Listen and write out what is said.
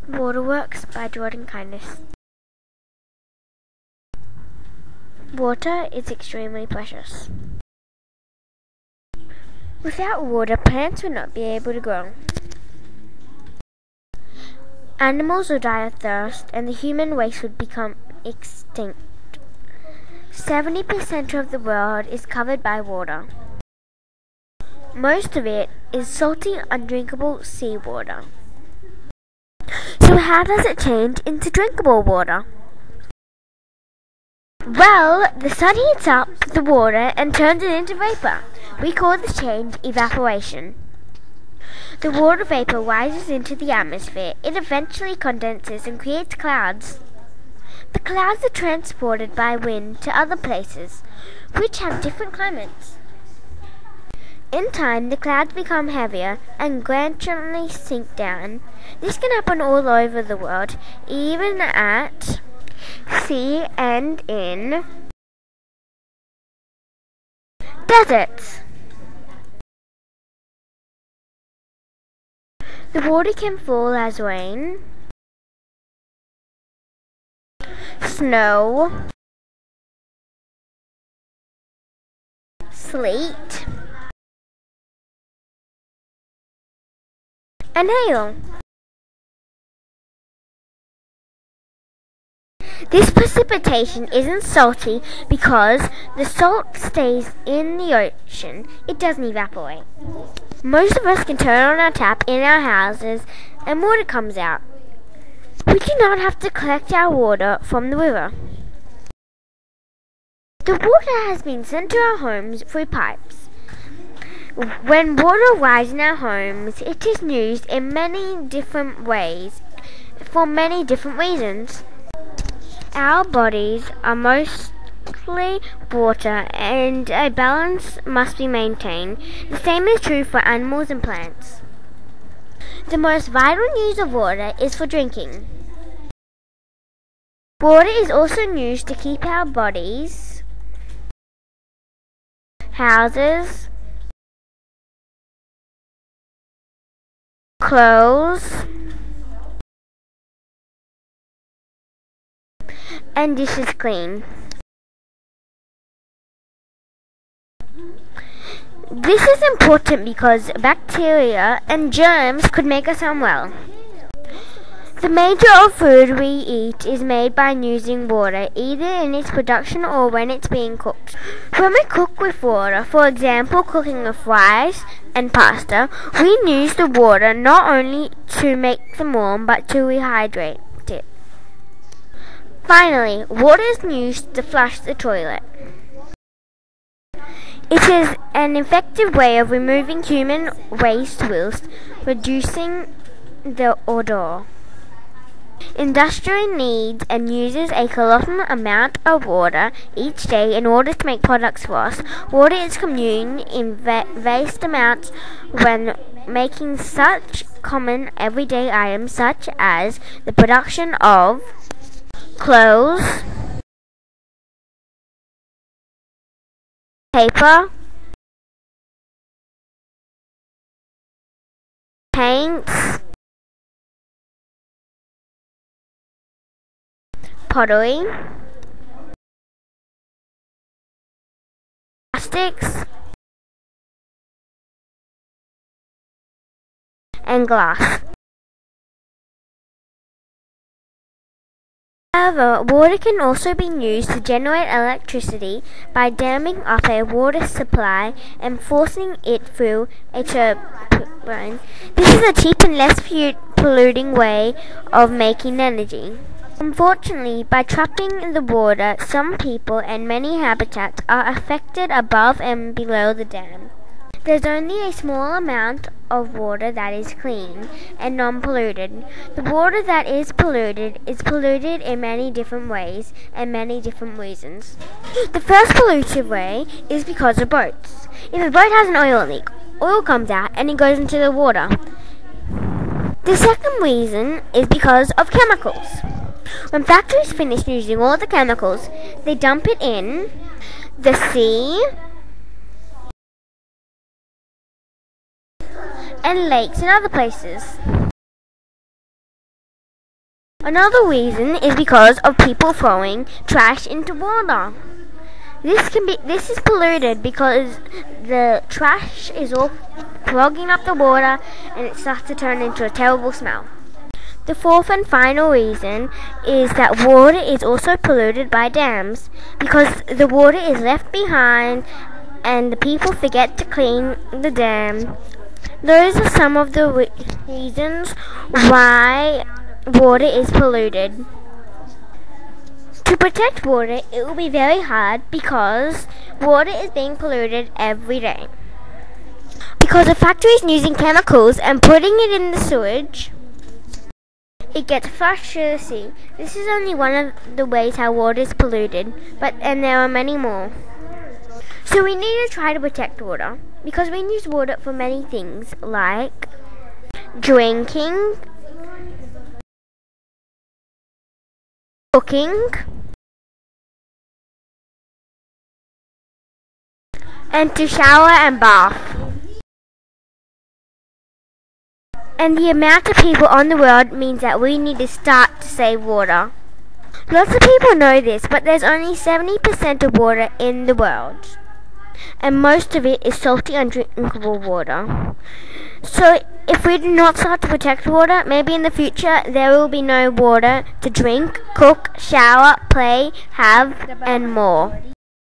Waterworks by Jordyn Kindness. Water is extremely precious. Without water, plants would not be able to grow. Animals would die of thirst, and the human race would become extinct. 70% of the world is covered by water. Most of it is salty, undrinkable seawater. So how does it change into drinkable water? Well, the sun heats up the water and turns it into vapor. We call this change evaporation. The water vapor rises into the atmosphere. It eventually condenses and creates clouds. The clouds are transported by wind to other places, which have different climates. In time, the clouds become heavier and gradually sink down. This can happen all over the world, even at sea and in deserts. The water can fall as rain, snow, sleet, and hail. This precipitation isn't salty because the salt stays in the ocean. It doesn't evaporate. Most of us can turn on our tap in our houses and water comes out. We do not have to collect our water from the river. The water has been sent to our homes through pipes. When water arrives in our homes, it is used in many different ways for many different reasons. Our bodies are mostly water and a balance must be maintained. The same is true for animals and plants. The most vital use of water is for drinking. Water is also used to keep our bodies, houses, clothes, and dishes clean. This is important because bacteria and germs could make us unwell. The major of food we eat is made by using water, either in its production or when it's being cooked. When we cook with water, for example cooking with rice and pasta, we use the water not only to make them warm but to rehydrate it. Finally, water is used to flush the toilet. It is an effective way of removing human waste whilst reducing the odor. Industry needs and uses a colossal amount of water each day in order to make products for us. Water is consumed in vast amounts when making such common everyday items such as the production of clothes, paper, paints, pottery, plastics, and glass. However, water can also be used to generate electricity by damming up a water supply and forcing it through a turbine. This is a cheap and less polluting way of making energy. Unfortunately, by trapping the water, some people and many habitats are affected above and below the dam. There's only a small amount of water that is clean and non-polluted. The water that is polluted in many different ways and many different reasons. The first polluted way is because of boats. If a boat has an oil leak, oil comes out and it goes into the water. The second reason is because of chemicals. When factories finish using all the chemicals, they dump it in the sea and lakes and other places. Another reason is because of people throwing trash into water. This is polluted because the trash is all clogging up the water and it starts to turn into a terrible smell. The fourth and final reason is that water is also polluted by dams because the water is left behind and the people forget to clean the dam. Those are some of the reasons why water is polluted. To protect water, it will be very hard because water is being polluted every day. Because of factories using chemicals and putting it in the sewage, it gets flushed to the sea. This is only one of the ways how water is polluted, and there are many more. So we need to try to protect water because we use water for many things like drinking, cooking, and to shower and bath. And the amount of people on the world means that we need to start to save water. Lots of people know this, but there's only 70% of water in the world. And most of it is salty, undrinkable water. So if we do not start to protect water, maybe in the future there will be no water to drink, cook, shower, play, have, and more.